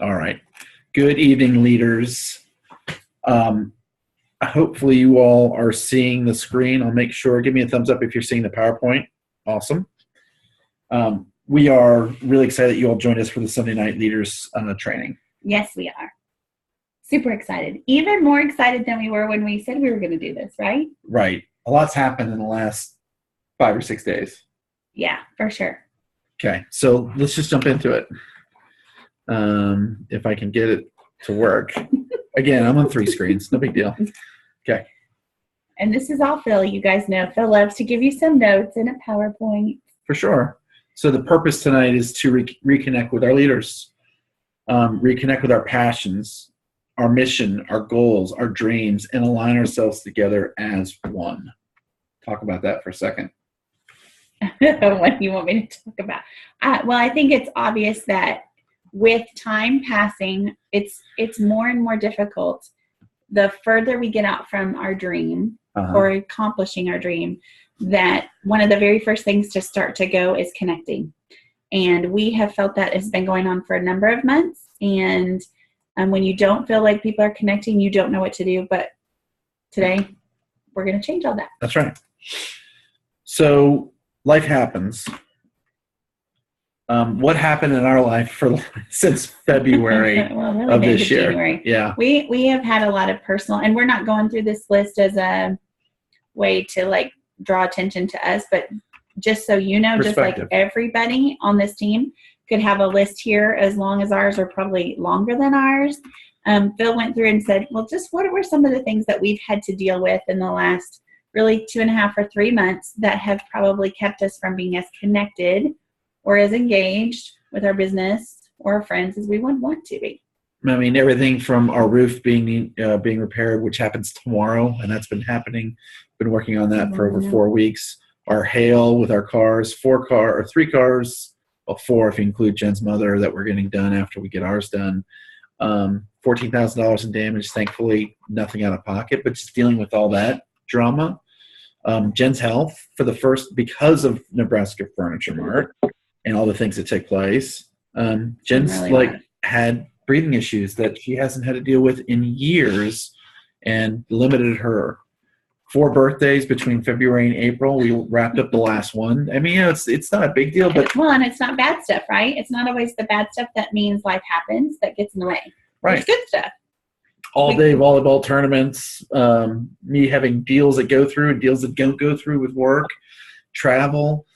All right. Good evening, leaders. Hopefully you all are seeing the screen. I'll make sure. Give me a thumbs up if you're seeing the PowerPoint. Awesome. We are really excited that you all joined us for the Sunday Night Leaders training. Yes, we are. Super excited. Even more excited than we were when we said we were going to do this, right? Right. A lot's happened in the last 5 or 6 days. Yeah, for sure. Okay. So let's just jump into it. If I can get it to work. Again, I'm on 3 screens. No big deal. Okay. And this is all Phil. You guys know Phil loves to give you some notes in a PowerPoint. For sure. So the purpose tonight is to reconnect with our leaders, reconnect with our passions, our mission, our goals, our dreams, and align ourselves together as one. Talk about that for a second. What do you want me to talk about? Well, I think it's obvious that with time passing, it's more and more difficult. The further we get out from our dream or accomplishing our dream, that one of the very first things to start to go is connecting. And we have felt that has been going on for a number of months. And when you don't feel like people are connecting, you don't know what to do. But today, we're going to change all that. That's right. So life happens. What happened in our life since February really of this year? January. Yeah, we have had a lot of personal, and we're not going through this list as a way to like draw attention to us, but just so you know, just like everybody on this team could have a list here as long as ours, or probably longer than ours. Phil went through and said, well, just what were some of the things that we've had to deal with in the last really 2.5 or 3 months that have probably kept us from being as connected or as engaged with our business or our friends as we would want to be. I mean, everything from our roof being repaired, which happens tomorrow, and that's been happening. Been working on that for over 4 weeks. Our hail with our cars, 3 cars, well, 4 if you include Jen's mother, that we're getting done after we get ours done. $14,000 in damage. Thankfully, nothing out of pocket, but just dealing with all that drama. Jen's health because of Nebraska Furniture Mart and all the things that take place. Jen's really had breathing issues that she hasn't had to deal with in years, and limited her. 4 birthdays between February and April. We wrapped up the last one. I mean, it's not a big deal, but and it's not bad stuff, right? It's not always the bad stuff that means life happens that gets in the way. Right. It's good stuff. All day volleyball tournaments, me having deals that go through and deals that don't go through with work, travel,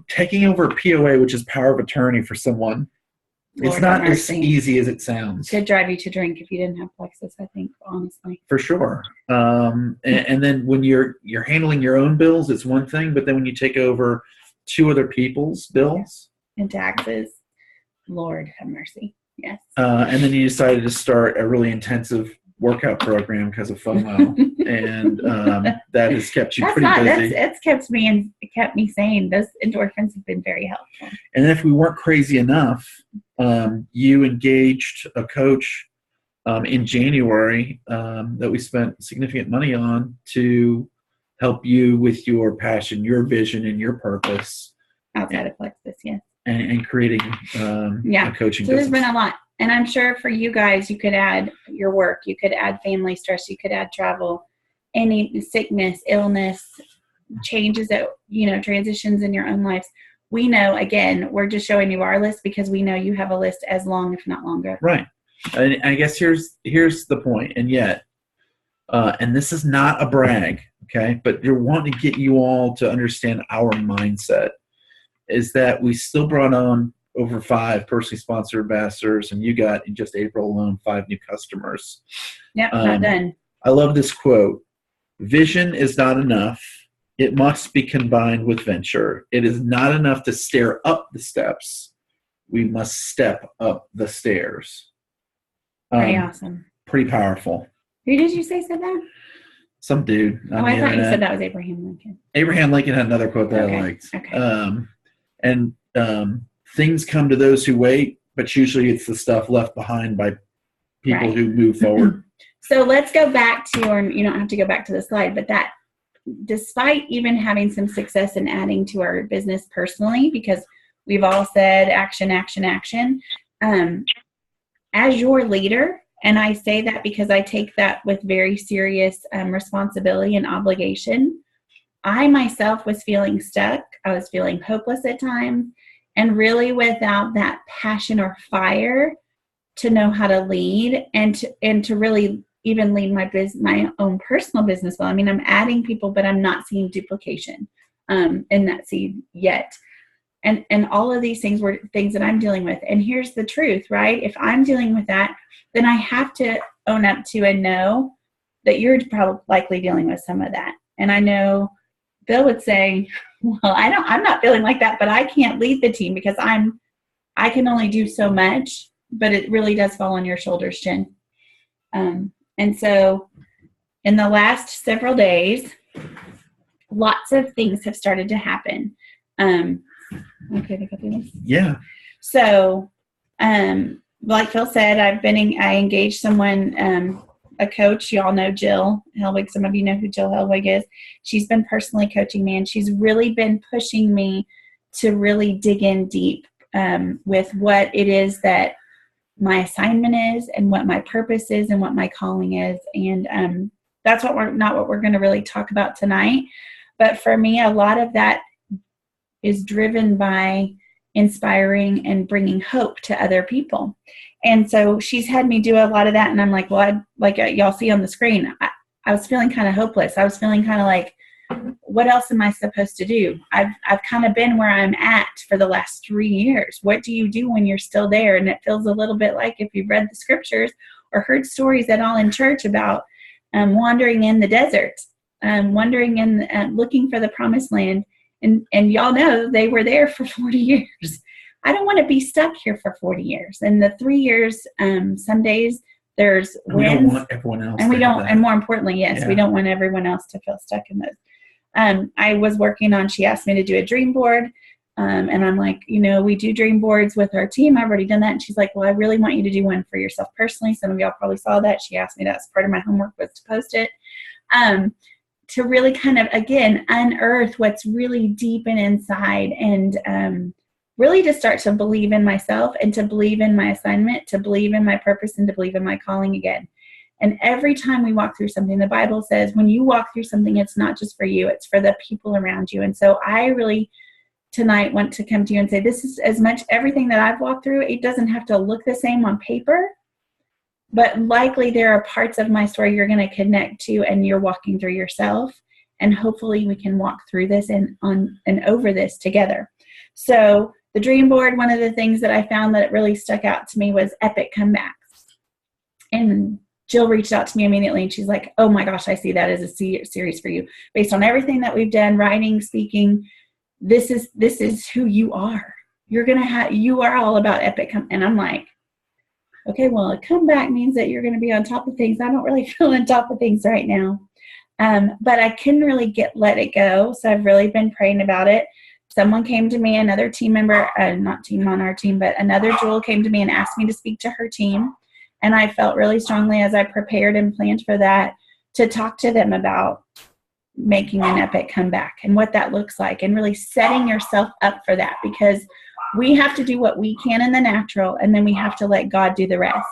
taking over POA, which is power of attorney for someone. It's not as easy as it sounds. Could drive you to drink if you didn't have Plexus, I think, honestly. For sure. And then when you're handling your own bills, it's one thing, but then when you take over 2 other people's bills. And taxes, Lord have mercy. Yes. And then you decided to start a really intensive workout program because of FOMO, and that has kept you pretty busy. It's kept me sane. Those endorphins have been very helpful. And if we weren't crazy enough, you engaged a coach in January that we spent significant money on to help you with your passion, your vision, and your purpose. Outside of Plexus, yes. And creating a coaching business. There's been a lot. And I'm sure for you guys, you could add your work, you could add family stress, you could add travel, any sickness, illness, changes that, transitions in your own lives. We know, again, we're just showing you our list because we know you have a list as long, if not longer. Right. And I guess here's the point. And yet, and this is not a brag, okay, but you're wanting to get you all to understand our mindset, is that we still brought on over 5 personally sponsored ambassadors, and you got in just April alone 5 new customers. Yep, not done. I love this quote. Vision is not enough. It must be combined with venture. It is not enough to stare up the steps. We must step up the stairs. Pretty awesome. Pretty powerful. Who did you say said that? Some dude. I thought you said that was Abraham Lincoln. Abraham Lincoln had another quote that I liked. Okay. Things come to those who wait, but usually it's the stuff left behind by people who move forward. So let's go back to, or you don't have to go back to the slide, but that despite even having some success in adding to our business personally, because we've all said action, action, action, as your leader, and I say that because I take that with very serious responsibility and obligation, I myself was feeling stuck. I was feeling hopeless at times, and really without that passion or fire to know how to lead and to really even lead my own personal business well. I mean, I'm adding people, but I'm not seeing duplication in that seed yet. And all of these things were things that I'm dealing with. And here's the truth, right? If I'm dealing with that, then I have to own up to and know that you're probably likely dealing with some of that. And I know Bill would say, well, I'm not feeling like that, but I can't lead the team because I can only do so much, but it really does fall on your shoulders, Jen. And so in the last several days, lots of things have started to happen. Okay, to go through this? Yeah. So, like Phil said, I engaged someone, a coach. You all know Jill Helwig. Some of you know who Jill Helwig is. She's been personally coaching me, and she's really been pushing me to really dig in deep with what it is that my assignment is and what my purpose is and what my calling is. And that's not what we're going to really talk about tonight. But for me, a lot of that is driven by inspiring and bringing hope to other people. And so she's had me do a lot of that. And I'm like, well, like y'all see on the screen, I was feeling kind of hopeless. I was feeling kind of like, what else am I supposed to do? I've kind of been where I'm at for the last 3 years. What do you do when you're still there? And it feels a little bit like if you've read the scriptures or heard stories at all in church about wandering in the desert, wandering in looking for the promised land. And y'all know they were there for 40 years. I don't want to be stuck here for 40 years. And the 3 years, some days there's wins. We don't want everyone else. And we don't, and more importantly, yes, we don't want everyone else to feel stuck in those. I was working on, she asked me to do a dream board. And I'm like, we do dream boards with our team. I've already done that. And she's like, well, I really want you to do one for yourself personally. Some of y'all probably saw that. She asked me, that's part of my homework was to post it. To really kind of, again, unearth what's really deep and inside, and really to start to believe in myself and to believe in my assignment, to believe in my purpose, and to believe in my calling again. And every time we walk through something, the Bible says when you walk through something, it's not just for you, it's for the people around you. And so I really tonight want to come to you and say, this is as much everything that I've walked through. It doesn't have to look the same on paper, but likely there are parts of my story you're going to connect to and you're walking through yourself. And hopefully we can walk through this and over this together. So the dream board, one of the things that I found that really stuck out to me was epic comebacks. And Jill reached out to me immediately and she's like, oh my gosh, I see that as a series for you. Based on everything that we've done, writing, speaking, this is who you are. You are all about epic. And I'm like, okay, well, a comeback means that you're going to be on top of things. I don't really feel on top of things right now. But I couldn't really let it go. So I've really been praying about it. Someone came to me, another team member, not team on our team, but another Jewel came to me and asked me to speak to her team. And I felt really strongly as I prepared and planned for that to talk to them about making an epic comeback and what that looks like and really setting yourself up for that, because we have to do what we can in the natural, and then we have to let God do the rest,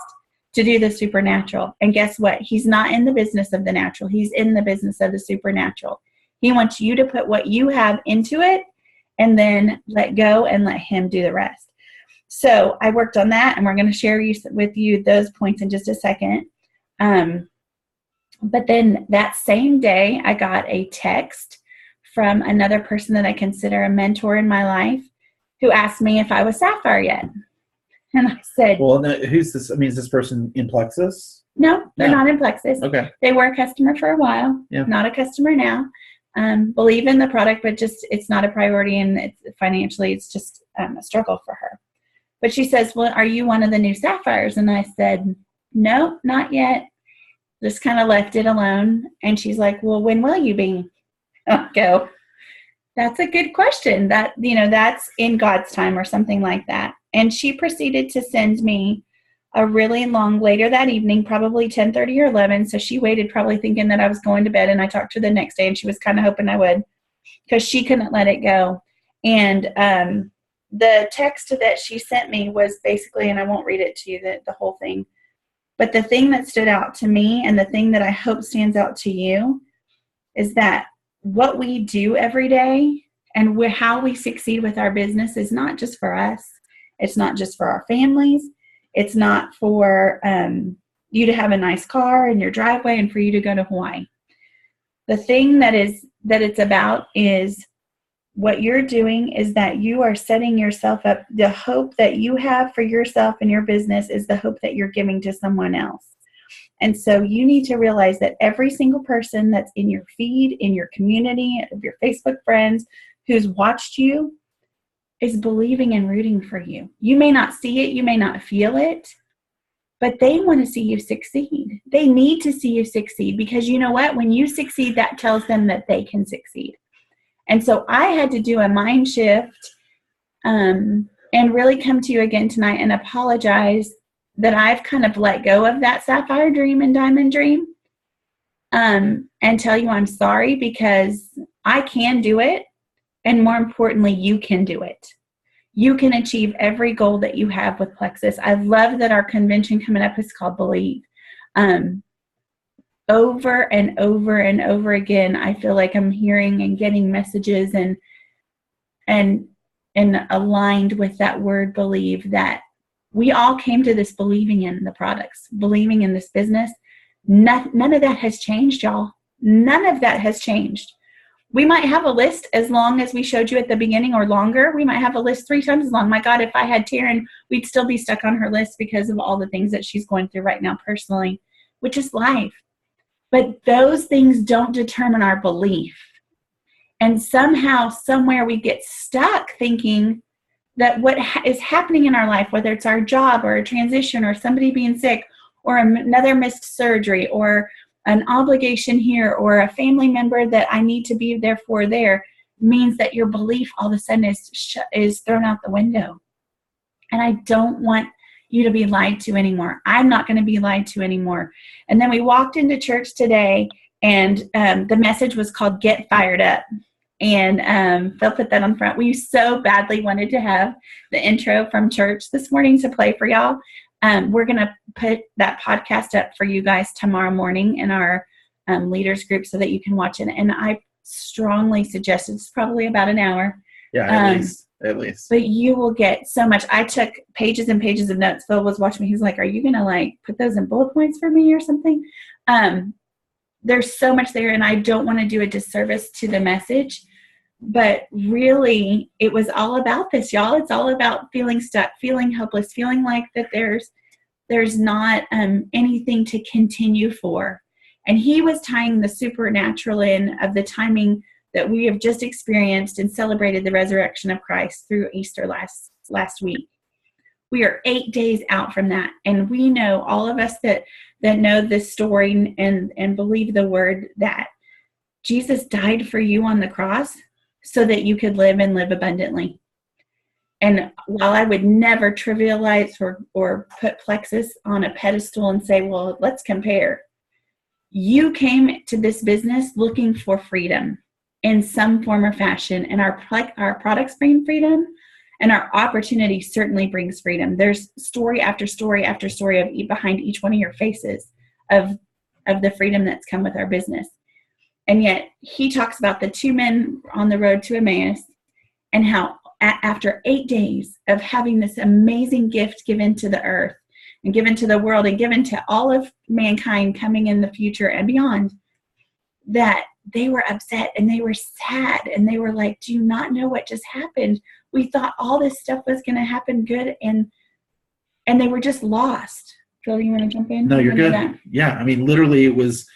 to do the supernatural. And guess what? He's not in the business of the natural. He's in the business of the supernatural. He wants you to put what you have into it and then let go and let him do the rest. So I worked on that, and we're going to share with you those points in just a second. But then that same day, I got a text from another person that I consider a mentor in my life who asked me if I was Sapphire yet. And I said, well, no, who's this? I mean, is this person in Plexus? No, they're not in Plexus. Okay. They were a customer for a while. Yeah. Not a customer now. Believe in the product, but just it's not a priority, and financially it's just a struggle for her. But she says, well, are you one of the new Sapphires? And I said, no, not yet. Just kind of left it alone. And she's like, well, when will you be? I'll go, that's a good question. That, that's in God's time or something like that. And she proceeded to send me a really long, later that evening, probably 10:30 or 11. So she waited, probably thinking that I was going to bed, and I talked to her the next day, and she was kind of hoping I would, because she couldn't let it go. And the text that she sent me was basically, and I won't read it to you, the whole thing, but the thing that stood out to me and the thing that I hope stands out to you is that what we do every day and how we succeed with our business is not just for us. It's not just for our families. It's not for you to have a nice car in your driveway and for you to go to Hawaii. The thing that it's about is what you're doing is that you are setting yourself up. The hope that you have for yourself and your business is the hope that you're giving to someone else. And so you need to realize that every single person that's in your feed, in your community, of your Facebook friends, who's watched you is believing and rooting for you. You may not see it, you may not feel it, but they want to see you succeed. They need to see you succeed because you know what? When you succeed, that tells them that they can succeed. And so I had to do a mind shift and really come to you again tonight and apologize that I've kind of let go of that sapphire dream and diamond dream and tell you I'm sorry because I can do it. And more importantly, you can do it. You can achieve every goal that you have with Plexus. I love that our convention coming up is called Believe. Over and over and over again, I feel like I'm hearing and getting messages and aligned with that word believe, that we all came to this believing in the products, believing in this business. None of that has changed, y'all. None of that has changed. We might have a list as long as we showed you at the beginning or longer. We might have a list 3 times as long. My God, if I had Taryn, we'd still be stuck on her list because of all the things that she's going through right now personally, which is life. But those things don't determine our belief. And somehow, somewhere we get stuck thinking that what is happening in our life, whether it's our job or a transition or somebody being sick or another missed surgery or an obligation here or a family member that I need to be there for there, means that your belief all of a sudden is thrown out the window. And I don't want you to be lied to anymore. I'm not going to be lied to anymore. And then we walked into church today and the message was called Get Fired Up. And they'll put that on front. We so badly wanted to have the intro from church this morning to play for y'all. We're going to put that podcast up for you guys tomorrow morning in our leaders group so that you can watch it. And I strongly suggest it's probably about an hour. Yeah, at least. But you will get so much. I took pages and pages of notes. Phil was watching me. He's like, are you going to put those in bullet points for me or something? There's so much there, and I don't want to do a disservice to the message. But really, it was all about this, y'all. It's all about feeling stuck, feeling hopeless, feeling like that there's not anything to continue for. And he was tying the supernatural in of the timing that we have just experienced and celebrated the resurrection of Christ through Easter last week. We are 8 days out from that. And we know, all of us that know this story and believe the word, that Jesus died for you on the cross so that you could live and live abundantly. And while I would never trivialize or put Plexus on a pedestal and say, well, let's compare, you came to this business looking for freedom in some form or fashion. And our products bring freedom, and our opportunity certainly brings freedom. There's story after story after story of behind each one of your faces of the freedom that's come with our business. And yet he talks about the 2 men on the road to Emmaus and how after 8 days of having this amazing gift given to the earth and given to the world and given to all of mankind coming in the future and beyond, that they were upset and they were sad and they were like, do you not know what just happened? We thought all this stuff was going to happen good, and they were just lost. Phil, you want to jump in? No, you're good. Yeah, I mean, literally it's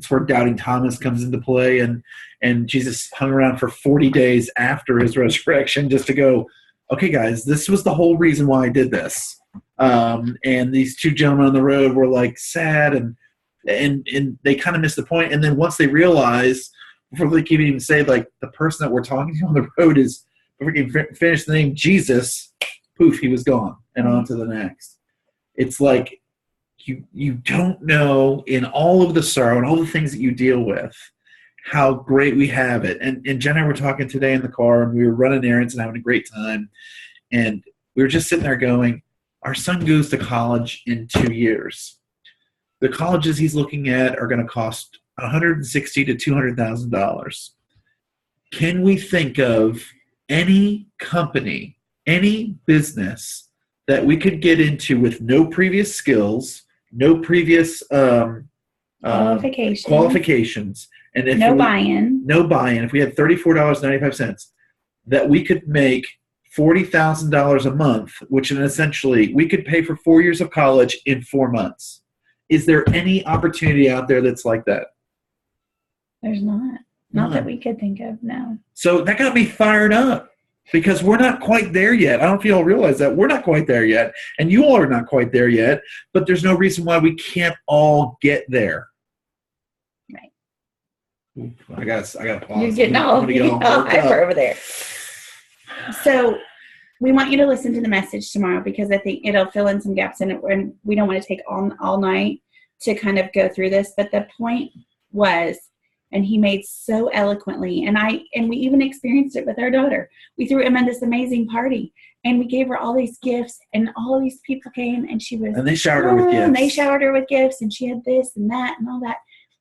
where doubting Thomas comes into play, and Jesus hung around for 40 days after his resurrection just to go, okay, guys, this was the whole reason why I did this. And these 2 gentlemen on the road were sad and they kind of missed the point. And then once they realize, before they can even say the person that we're talking to on the road is freaking finished the name Jesus, poof, he was gone and on to the next. It's like, you don't know, in all of the sorrow and all the things that you deal with, how great we have it. And Jen and I were talking today in the car, and we were running errands and having a great time. And we were just sitting there going, our son goes to college in 2 years. The colleges he's looking at are going to cost $160,000 to $200,000. Can we think of any company, any business that we could get into with no previous skills, no previous qualifications, and if no buy-in. If we had $34.95, that we could make $40,000 a month, which is essentially we could pay for 4 years of college in 4 months. Is there any opportunity out there that's like that? There's not. Not that we could think of, no. So that got me fired up because we're not quite there yet. I don't know if you all realize that. We're not quite there yet, and you all are not quite there yet, but there's no reason why we can't all get there. Right. Ooh, I got to pause. You're getting all hyper over there. So we want you to listen to the message tomorrow because I think it'll fill in some gaps in it, and we don't want to take all night to kind of go through this. But the point was, and he made so eloquently, and we even experienced it with our daughter. We threw Emma this amazing party, and we gave her all these gifts, and all these people came, and they showered her with gifts. And they showered her with gifts, and she had this and that and all that.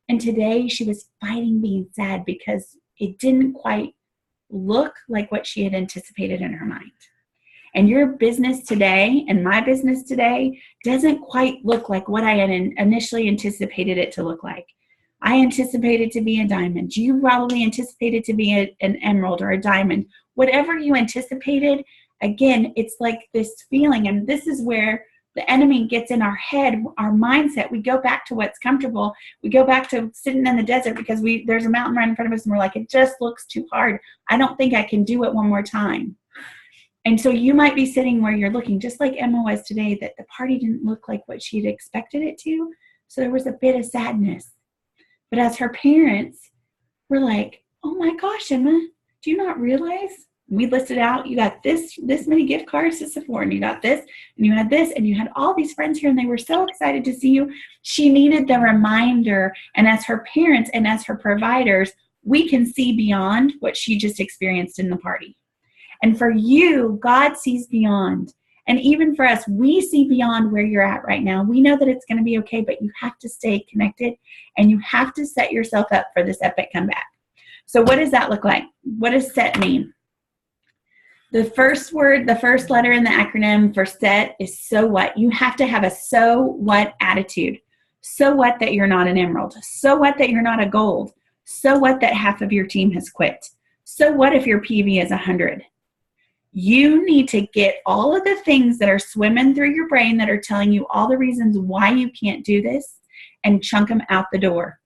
And today she was fighting being sad because it didn't quite look like what she had anticipated in her mind. And your business today and my business today doesn't quite look like what I had initially anticipated it to look like. I anticipated to be a diamond. You probably anticipated to be an emerald or a diamond. Whatever you anticipated, again, it's like this feeling. And this is where the enemy gets in our head, our mindset. We go back to what's comfortable. We go back to sitting in the desert because there's a mountain right in front of us and we're like, it just looks too hard. I don't think I can do it one more time. And so you might be sitting where you're looking, just like Emma was today, that the party didn't look like what she'd expected it to. So there was a bit of sadness. But as her parents, we're like, oh my gosh, Emma, do you not realize? We listed out, you got this many gift cards to Sephora, and you got this, and you had this, and you had all these friends here, and they were so excited to see you. She needed the reminder, and as her parents and as her providers, we can see beyond what she just experienced in the party. And for you, God sees beyond. And even for us, we see beyond where you're at right now. We know that it's going to be okay, but you have to stay connected and you have to set yourself up for this epic comeback. So what does that look like? What does SET mean? The first word, the first letter in the acronym for SET is so what. You have to have a so what attitude. So what that you're not an emerald. So what that you're not a gold. So what that half of your team has quit. So what if your PV is 100? You need to get all of the things that are swimming through your brain that are telling you all the reasons why you can't do this and chunk them out the door.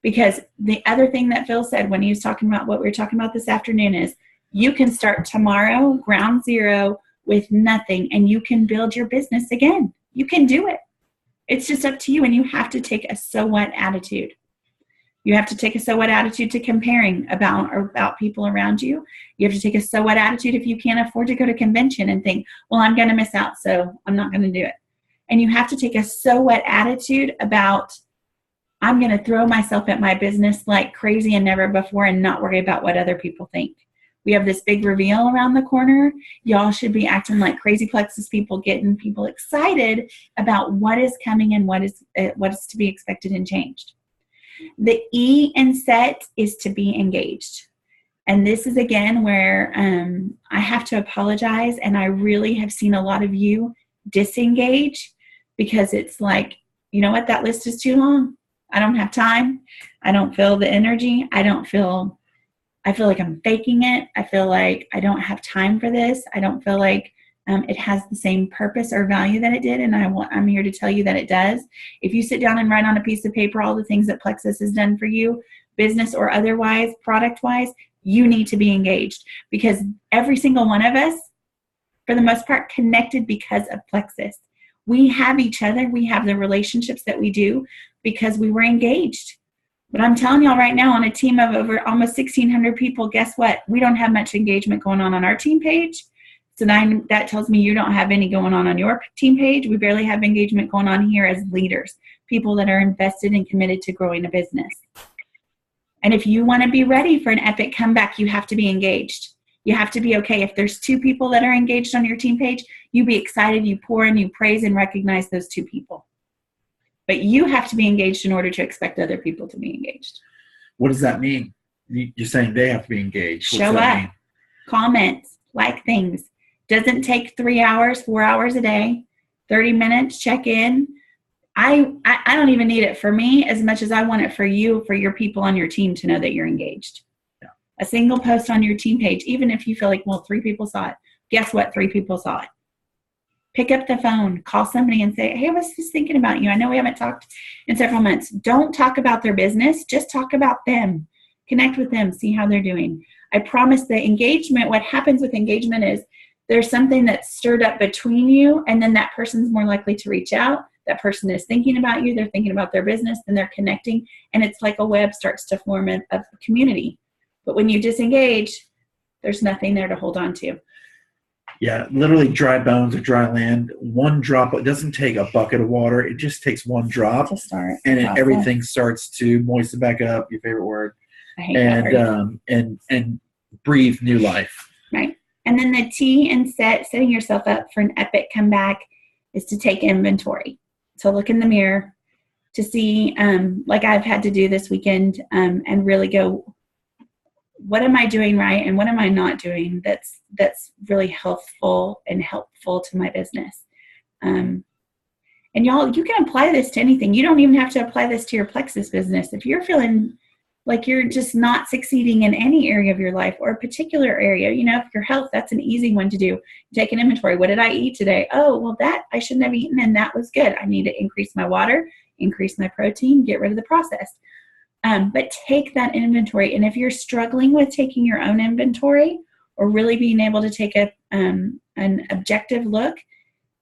Because the other thing that Phil said when he was talking about what we were talking about this afternoon is you can start tomorrow, ground zero, with nothing, and you can build your business again. You can do it. It's just up to you, and you have to take a so what attitude. You have to take a so what attitude to comparing about people around you. You have to take a so what attitude if you can't afford to go to convention and think, well, I'm going to miss out, so I'm not going to do it. And you have to take a so what attitude about, I'm going to throw myself at my business like crazy and never before and not worry about what other people think. We have this big reveal around the corner. Y'all should be acting like crazy plexus people, getting people excited about what is coming and what is to be expected and changed. The E in SET is to be engaged. And this is, again, where I have to apologize. And I really have seen a lot of you disengage because it's like, you know what, that list is too long. I don't have time. I don't feel the energy. I feel like I'm faking it. I feel like I don't have time for this. I don't feel like it has the same purpose or value that it did, and I'm here to tell you that it does. If you sit down and write on a piece of paper all the things that Plexus has done for you, business or otherwise, product-wise, you need to be engaged because every single one of us, for the most part, connected because of Plexus. We have each other. We have the relationships that we do because we were engaged. But I'm telling y'all right now, on a team of over almost 1,600 people, guess what? We don't have much engagement going on our team page. So that tells me you don't have any going on your team page. We barely have engagement going on here as leaders, people that are invested and committed to growing a business. And if you want to be ready for an epic comeback, you have to be engaged. You have to be okay. If there's 2 people that are engaged on your team page, you be excited, you pour in, you praise and recognize those 2 people. But you have to be engaged in order to expect other people to be engaged. What does that mean? You're saying they have to be engaged. Show up, comment, like things. Doesn't take 3 hours, 4 hours a day, 30 minutes, check in. I don't even need it for me as much as I want it for you, for your people on your team to know that you're engaged. Yeah. A single post on your team page, even if you feel like, well, 3 people saw it. Guess what? 3 people saw it. Pick up the phone, call somebody and say, hey, I was just thinking about you. I know we haven't talked in several months. Don't talk about their business. Just talk about them. Connect with them. See how they're doing. I promise the engagement, what happens with engagement is there's something that's stirred up between you, and then that person's more likely to reach out. That person is thinking about you. They're thinking about their business, and they're connecting. And it's like a web starts to form of a community. But when you disengage, there's nothing there to hold on to. Yeah, literally dry bones or dry land. One drop. It doesn't take a bucket of water. It just takes one drop to start, and everything starts to moisten back up. Your favorite word. I hate that word. And breathe new life. Right. And then the T in setting yourself up for an epic comeback is to take inventory. To look in the mirror, to see, like I've had to do this weekend, and really go, what am I doing right and what am I not doing that's really helpful to my business. And y'all, you can apply this to anything. You don't even have to apply this to your Plexus business. If you're feeling like you're just not succeeding in any area of your life or a particular area, if your health, that's an easy one to do. Take an inventory. What did I eat today? Oh, well, that I shouldn't have eaten, and that was good. I need to increase my water, increase my protein, get rid of the processed. But take that inventory. And if you're struggling with taking your own inventory or really being able to take an objective look,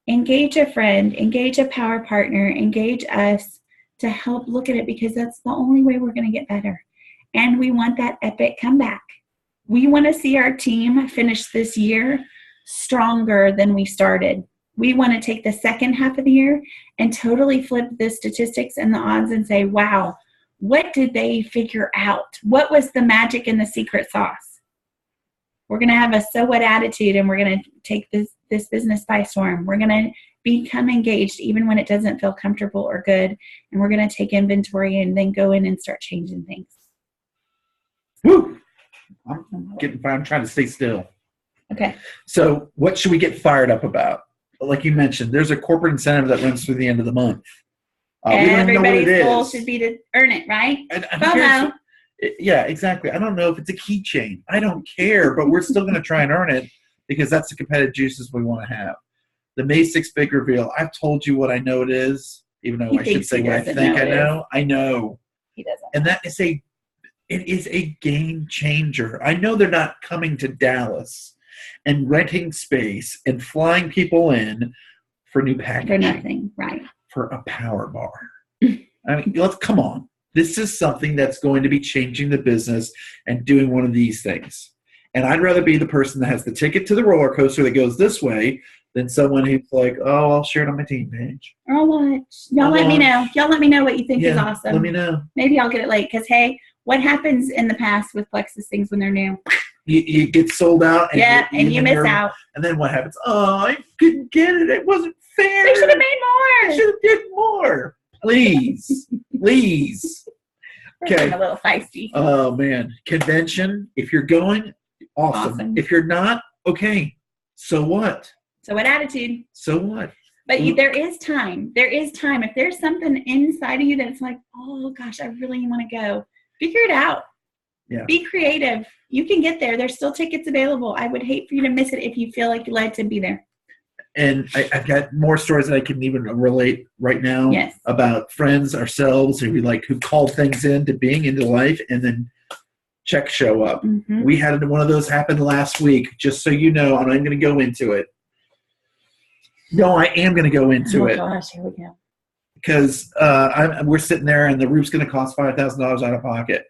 engage a friend, engage a power partner, engage us to help look at it, because that's the only way we're going to get better. And we want that epic comeback. We want to see our team finish this year stronger than we started. We want to take the second half of the year and totally flip the statistics and the odds and say, wow, what did they figure out? What was the magic in the secret sauce? We're going to have a so what attitude, and we're going to take this business by storm. We're going to become engaged even when it doesn't feel comfortable or good. And we're going to take inventory and then go in and start changing things. Woo! I'm trying to stay still. Okay. So what should we get fired up about? Like you mentioned, there's a corporate incentive that runs through the end of the month. Everybody's goal should be to earn it, right? FOMO. Yeah, exactly. I don't know if it's a keychain. I don't care, but we're still going to try and earn it because that's the competitive juices we want to have. The May 6th big reveal. I've told you what I know it is, even though I should say what I think I know. I know. He doesn't. And that is it is a game changer. I know they're not coming to Dallas and renting space and flying people in for new packaging. For nothing, right. For a power bar. I mean, come on. This is something that's going to be changing the business and doing one of these things. And I'd rather be the person that has the ticket to the roller coaster that goes this way than someone who's like, oh, I'll share it on my team page. I'll watch. Y'all let me know. Y'all let me know what you think is awesome. Let me know. Maybe I'll get it late because, hey, what happens in the past with Plexus things when they're new? You get sold out. And you miss out. And then what happens? Oh, I couldn't get it. It wasn't fair. They should have made more. They should have did more. Please. Please. Okay. A little feisty. Oh, man. Convention. If you're going, awesome. If you're not, okay. So what? So what attitude? So what? But there is time. There is time. If there's something inside of you that's like, oh, gosh, I really want to go, figure it out. Yeah. Be creative. You can get there. There's still tickets available. I would hate for you to miss it if you feel like you'd like to be there. And I've got more stories that I can even relate right now about friends, ourselves, who called things into being into life and then checks show up. Mm-hmm. We had one of those happen last week, just so you know. I'm not going to go into it. No, I am going to go into it. Oh, gosh, here we go. Because we're sitting there and the roof's going to cost $5,000 out of pocket.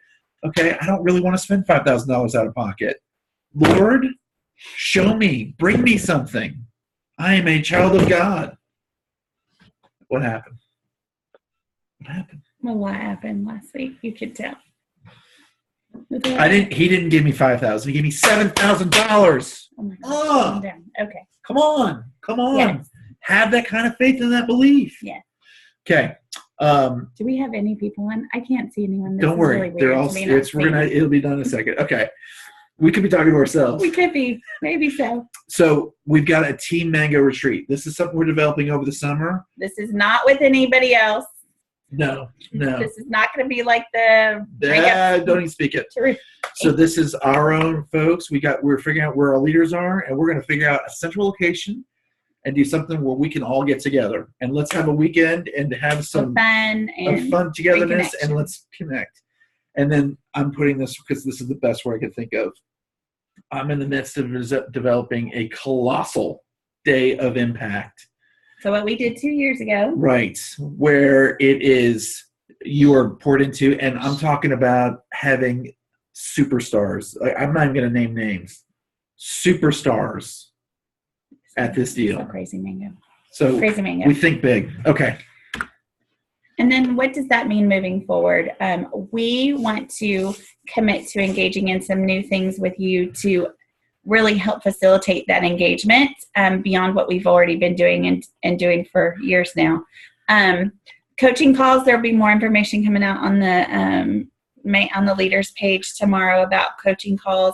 Okay, I don't really want to spend $5,000 out of pocket. Lord, show me. Bring me something. I am a child of God. What happened? What happened? Well, what happened last week? You could tell. He didn't give me $5,000. He gave me $7,000. Oh my gosh, calm down. Okay. Come on. Yes. Have that kind of faith and that belief. Yeah. Okay. Do we have any people on? I can't see anyone. This don't worry. Really They're all. It'll be done in a second. Okay. We could be talking to ourselves. We could be. Maybe so. So we've got a Team Mango retreat. This is something we're developing over the summer. This is not with anybody else. No. This is not going to be like the. Don't even speak it. So this is our own folks. We're figuring out where our leaders are, and we're going to figure out a central location and do something where we can all get together. And let's have a weekend and have some fun togetherness, and let's connect. And then I'm putting this because this is the best word I could think of. I'm in the midst of developing a colossal day of impact. So what we did 2 years ago. Right. Where it is you are poured into, and I'm talking about having superstars. I'm not even going to name names. Superstars at this deal. So crazy, Mango. So crazy, Mango. We think big. Okay. And then what does that mean moving forward? We want to commit to engaging in some new things with you to really help facilitate that engagement beyond what we've already been doing and doing for years now. Coaching calls, there'll be more information coming out on the leaders page tomorrow about coaching calls.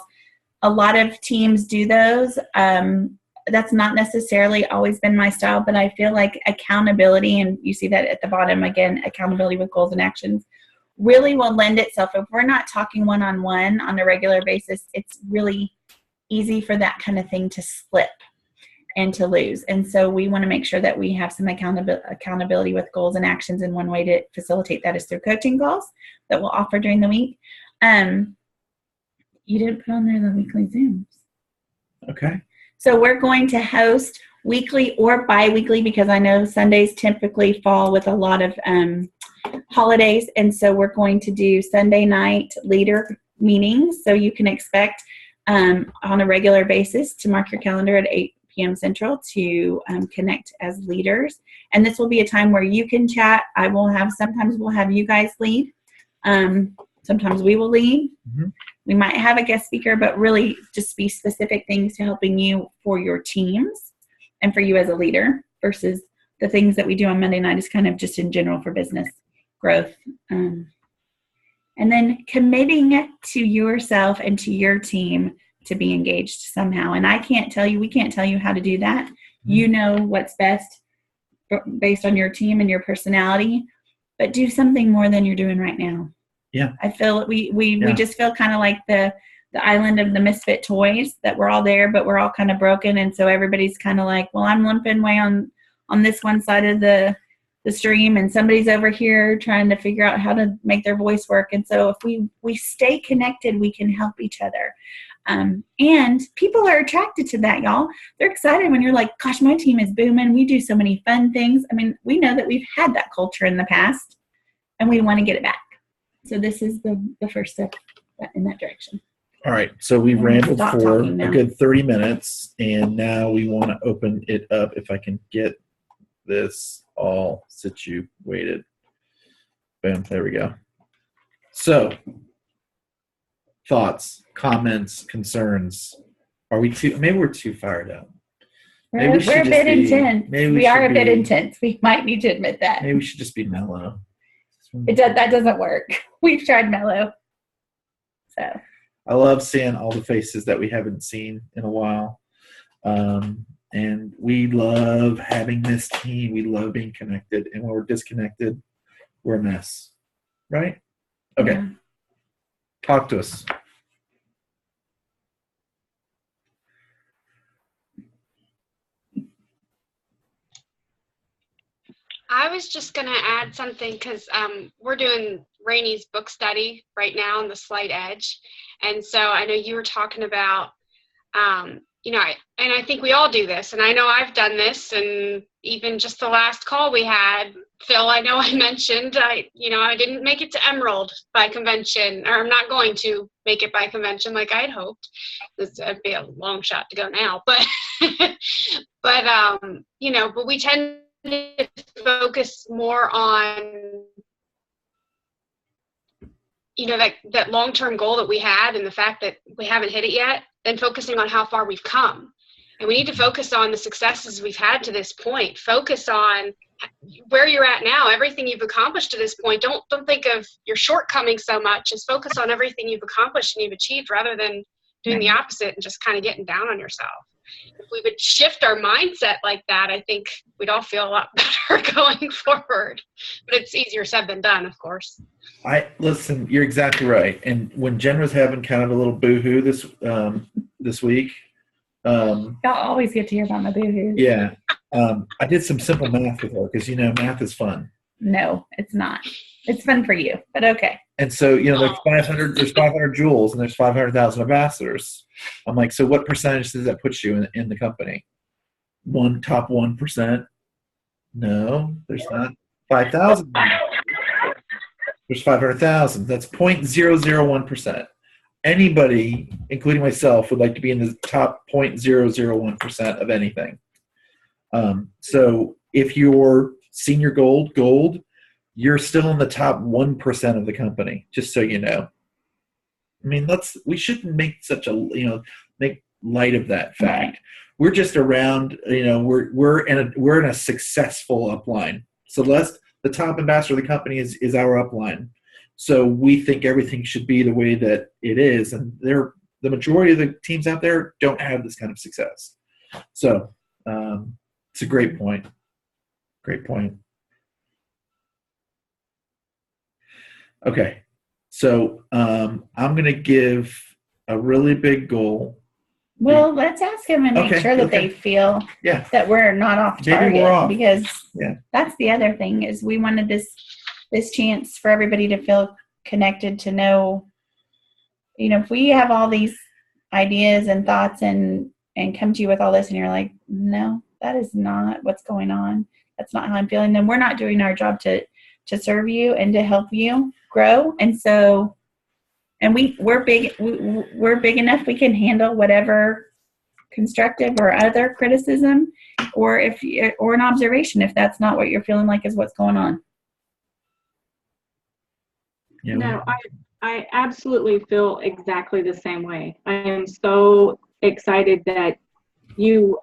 A lot of teams do those. That's not necessarily always been my style, but I feel like accountability, and you see that at the bottom again, accountability with goals and actions, really will lend itself. If we're not talking one-on-one on a regular basis, it's really easy for that kind of thing to slip and to lose. And so we want to make sure that we have some accountability with goals and actions, and one way to facilitate that is through coaching calls that we'll offer during the week. You didn't put on there the weekly Zooms. Okay. So we're going to host weekly or bi-weekly, because I know Sundays typically fall with a lot of holidays. And so we're going to do Sunday night leader meetings. So you can expect on a regular basis to mark your calendar at 8 p.m. Central to connect as leaders. And this will be a time where you can chat. Sometimes we'll have you guys lead. Sometimes we will lead. Mm-hmm. We might have a guest speaker, but really just be specific things to helping you for your teams and for you as a leader, versus the things that we do on Monday night is kind of just in general for business growth. And then committing to yourself and to your team to be engaged somehow. And we can't tell you how to do that. Mm-hmm. You know what's best based on your team and your personality, but do something more than you're doing right now. Yeah, I feel we just feel kind of like the island of the misfit toys, that we're all there, but we're all kind of broken. And so everybody's kind of like, well, I'm limping way on this one side of the stream, and somebody's over here trying to figure out how to make their voice work. And so if we stay connected, we can help each other. And people are attracted to that, y'all. They're excited when you're like, gosh, my team is booming. We do so many fun things. I mean, we know that we've had that culture in the past, and we want to get it back. So this is the first step in that direction. All right. So we've rambled for a good 30 minutes, and now we want to open it up. If I can get this all situated. Boom. There we go. So thoughts, comments, concerns. Maybe we're too fired up. We're a bit intense. We are a bit intense. We might need to admit that. Maybe we should just be mellow. That doesn't work. We've tried mellow. So I love seeing all the faces that we haven't seen in a while. And we love having this team. We love being connected. And when we're disconnected, we're a mess. Right? Okay. Yeah. Talk to us. I was just going to add something, because we're doing Rainey's book study right now on the Slight Edge. And so I know you were talking about, and I think we all do this. And I know I've done this. And even just the last call we had, Phil, I know I mentioned, I didn't make it to Emerald by convention, or I'm not going to make it by convention like I'd hoped. This would be a long shot to go now. But we tend to focus more on that long-term goal that we had and the fact that we haven't hit it yet, then focusing on how far we've come. And we need to focus on the successes we've had to this point. Focus on where you're at now, everything you've accomplished to this point. Don't think of your shortcomings so much. Just focus on everything you've accomplished and you've achieved rather than doing the opposite and just kind of getting down on yourself. If we would shift our mindset like that, I think we'd all feel a lot better going forward. But it's easier said than done, of course. Listen, you're exactly right. And when Jen was having kind of a little boo-hoo this week. Y'all always get to hear about my boo-hoo. Yeah. I did some simple math with her because, math is fun. No, it's not. It's fun for you, but okay. And so, there's 500 jewels and there's 500,000 ambassadors. I'm like, so what percentage does that put you in the company? Top 1%? No, there's not. 5,000. There's 500,000. That's 0.001%. Anybody, including myself, would like to be in the top 0.001% of anything. So if you're senior gold, you're still in the top 1% of the company, just so you know. I mean, we shouldn't make make light of that fact. We're just around, we're in a successful upline. Celeste, the top ambassador of the company is our upline. So we think everything should be the way that it is. And the majority of the teams out there don't have this kind of success. So it's a great point. Great point. Okay. So I'm going to give a really big goal. Well, let's ask them and make sure that they feel that we're not off target, because that's the other thing is we wanted this chance for everybody to feel connected, to know, if we have all these ideas and thoughts and come to you with all this and you're like, no, that is not what's going on. That's not how I'm feeling. Then we're not doing our job to serve you and to help you grow. And so, and we're big enough. We can handle whatever constructive or other criticism, or an observation, if that's not what you're feeling like is what's going on. Yeah. No, I absolutely feel exactly the same way. I am so excited that you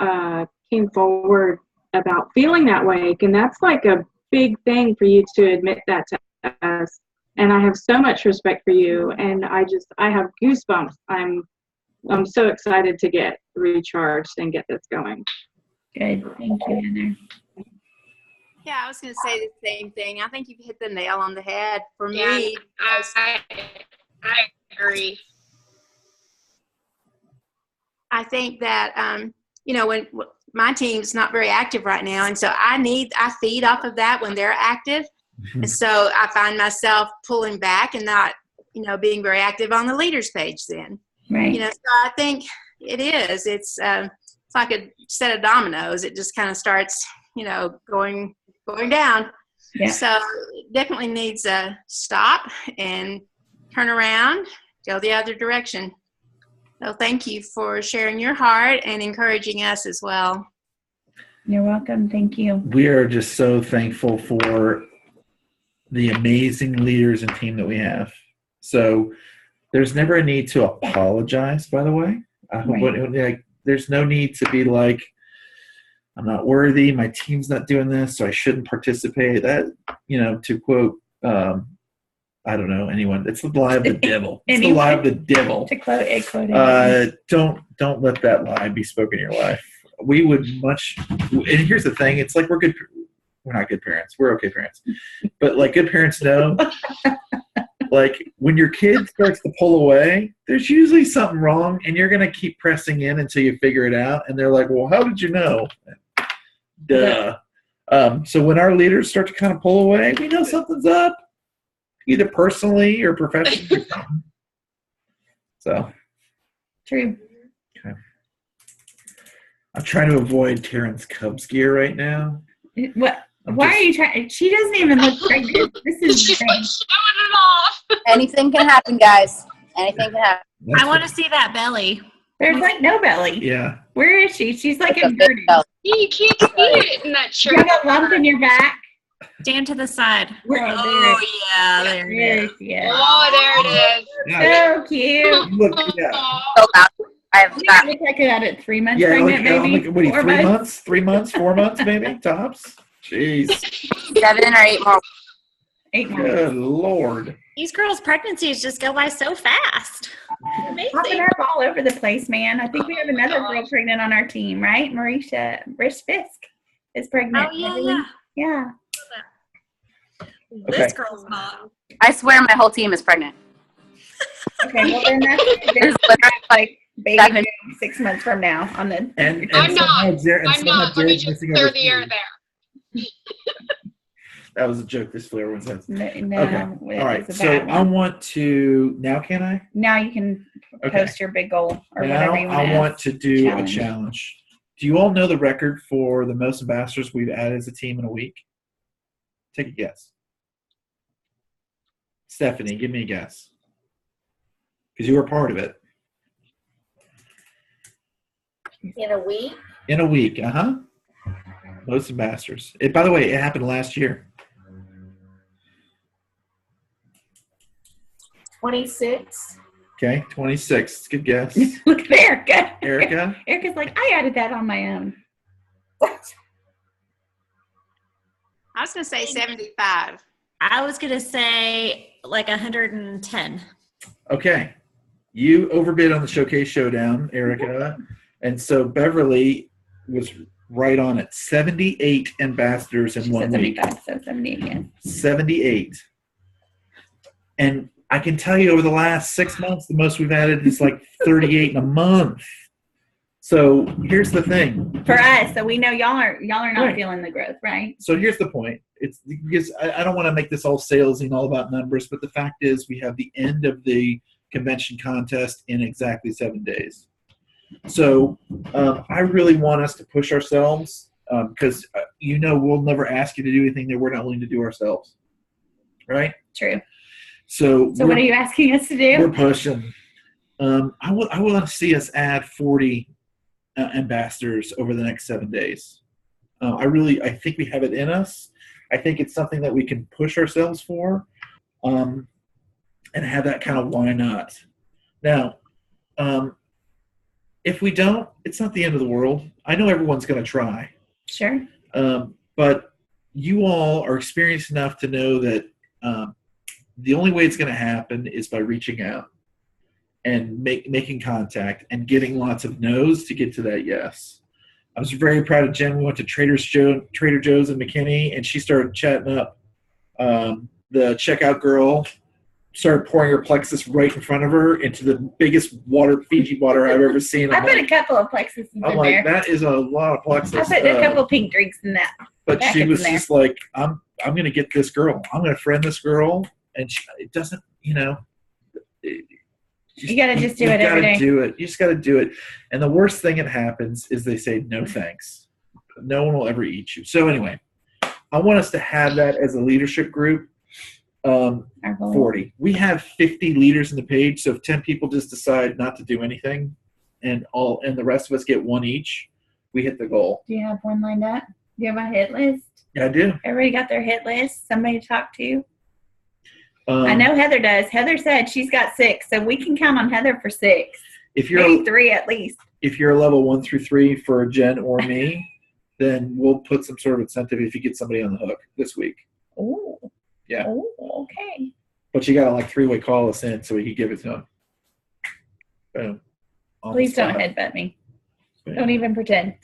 came forward about feeling that way, and that's like a big thing for you to admit that to us. And I have so much respect for you, and I have goosebumps. I'm so excited to get recharged and get this going. Good, thank you, Heather. Yeah, I was going to say the same thing. I think you've hit the nail on the head. For me, I agree. I think that when my team's not very active right now, and so I feed off of that when they're active. Mm-hmm. And so I find myself pulling back and not, being very active on the leaders page then. Right. So I think it is. It's like a set of dominoes. It just kind of starts, going down. Yeah. So it definitely needs a stop and turn around, go the other direction. So thank you for sharing your heart and encouraging us as well. You're welcome. Thank you. We are just so thankful for the amazing leaders and team that we have. So there's never a need to apologize, by the way. There's no need to be like, I'm not worthy, my team's not doing this, so I shouldn't participate. That, to quote, I don't know anyone, it's the lie of the devil. It's the lie of the devil. To quote don't let that lie be spoken in your life. We would and here's the thing, it's like we're not good parents. We're okay parents. But like good parents know, like when your kid starts to pull away, there's usually something wrong, and you're going to keep pressing in until you figure it out. And they're like, well, how did you know? Duh. So when our leaders start to kind of pull away, we know something's up, either personally or professionally. So. True. Okay. I'm trying to avoid Karen's Cubs gear right now. What? Why are you trying? She doesn't even look pregnant. This is She's insane. like showing it off. Anything can happen, guys. Anything can happen. That's I want to see that belly. There's like no belly. Yeah. Where is she? She's like It's a big inverted. belt. You can't see it in that You shirt. have a lump in your back. Stand to the side. Oh, yeah, there it is. Yeah. Oh, there it is. Yeah. So cute. Look, yeah. So loud. I have You got look like it out at 3 months Yeah, pregnant, like, maybe. what are you, 4 3 months? months? 3 months? 4 months, maybe? Tops? Jeez. 7 or 8 more. 8 months. Good Lord. These girls' pregnancies just go by so fast. Popping Amazing. up all over the place, man. I think we have another girl pregnant on our team, right? Marisha Fisk is pregnant. Oh, yeah, I believe. yeah. Yeah. This Okay. girl's not. I swear my whole team is pregnant. Okay, well then that's There's literally like baby 7. boom 6 months from now on the. And I'm somehow not. Jared, and I'm somehow not. Let me Jared's just missing clear over the air 3. there. That was a joke. This flavor one says. No, Okay. All right. it's a So bad I one. want to now. Can I? Now you can Okay. post your big goal or Now whatever you want I to want to do challenge. a challenge. Do you all know the record for the most ambassadors we've added as a team in a week? Take a guess. Stephanie, give me a guess. Because you were part of it. In a week? In a week, Most ambassadors. By the way, it happened last year. 26. Okay, 26. Good guess. Look at Erica. Erica? Erica's like, I added that on my own. I was going to say 75. I was going to say like 110. Okay. You overbid on the Showcase Showdown, Erica. And so Beverly was right on it. 78 ambassadors in She 1 said week. 75, so 78 again. 78. And I can tell you over the last 6 months, the most we've added is like 38 in a month. So here's the thing. For us, so we know y'all are not Right. feeling the growth, right? So here's the point. It's because I don't want to make this all salesy and all about numbers, but the fact is we have the end of the convention contest in exactly 7 days. So I really want us to push ourselves because, we'll never ask you to do anything that we're not willing to do ourselves. Right? True. So what are you asking us to We're do? pushing. I want to see us add 40 ambassadors over the next 7 days. I think we have it in us. I think it's something that we can push ourselves for and have that kind of why not. Now, if we don't, it's not the end of the world. I know everyone's going to try. Sure. But you all are experienced enough to know that the only way it's going to happen is by reaching out and making contact and getting lots of no's to get to that yes. I was very proud of Jen. We went to Trader Joe's in McKinney, and she started chatting up the checkout girl. Started pouring her Plexus right in front of her into the biggest Fiji water I've ever seen. I put a couple of Plexus in I'm there. like, that is a lot of Plexus. I put a couple pink drinks in that. But she was in just like, I'm going to get this girl. I'm going to friend this girl. And it doesn't, you got to just do it every day. You just got to do it. And the worst thing that happens is they say, no thanks. No one will ever eat you. So anyway, I want us to have that as a leadership group. 40. We have 50 leaders in the page. So if 10 people just decide not to do anything and the rest of us get one each, we hit the goal. Do you have one lined up? Do you have a hit list? Yeah, I do. Everybody got their hit list? Somebody to talk to? I know Heather does. Heather said she's got 6, so we can count on Heather for 6. Maybe 3 at least. If you're a level 1 through 3 for Jen or me, then we'll put some sort of incentive if you get somebody on the hook this week. Oh. Yeah. Oh, okay. But you got to 3-way call us in so we can give it to them. Boom. Please don't headbutt me. Boom. Don't even pretend.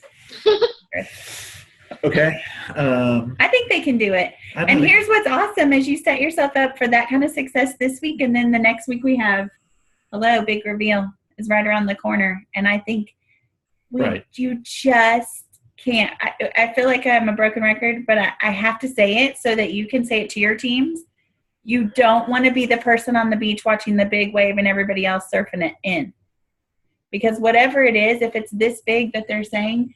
Okay. I think they can do it. And here's what's awesome is you set yourself up for that kind of success this week, and then the next week we have, big reveal is right around the corner. And I think you just can't. I feel like I'm a broken record, but I have to say it so that you can say it to your teams. You don't want to be the person on the beach watching the big wave and everybody else surfing it in. Because whatever it is, if it's this big that they're saying,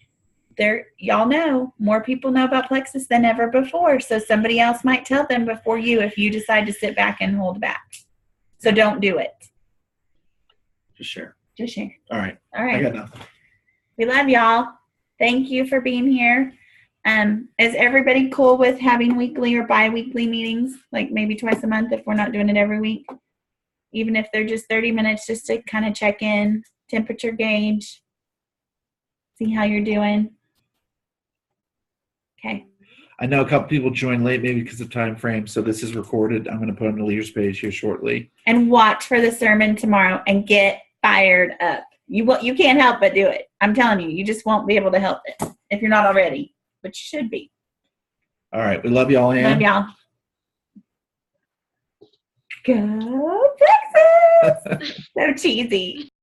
y'all know more people know about Plexus than ever before. So somebody else might tell them before you if you decide to sit back and hold back. So don't do it. Just share. All right. I got nothing. We love y'all. Thank you for being here. Is everybody cool with having weekly or bi-weekly meetings? Like maybe twice a month if we're not doing it every week? Even if they're just 30 minutes just to kind of check in, temperature gauge, see how you're doing. Okay. I know a couple people joined late, maybe because of time frame. So this is recorded. I'm going to put on the leaders page here shortly. And watch for the sermon tomorrow and get fired up. You can't help but do it. I'm telling you, you just won't be able to help it if you're not already, but you should be. All right. We love y'all, Ann. Love y'all. Go Texas! So cheesy.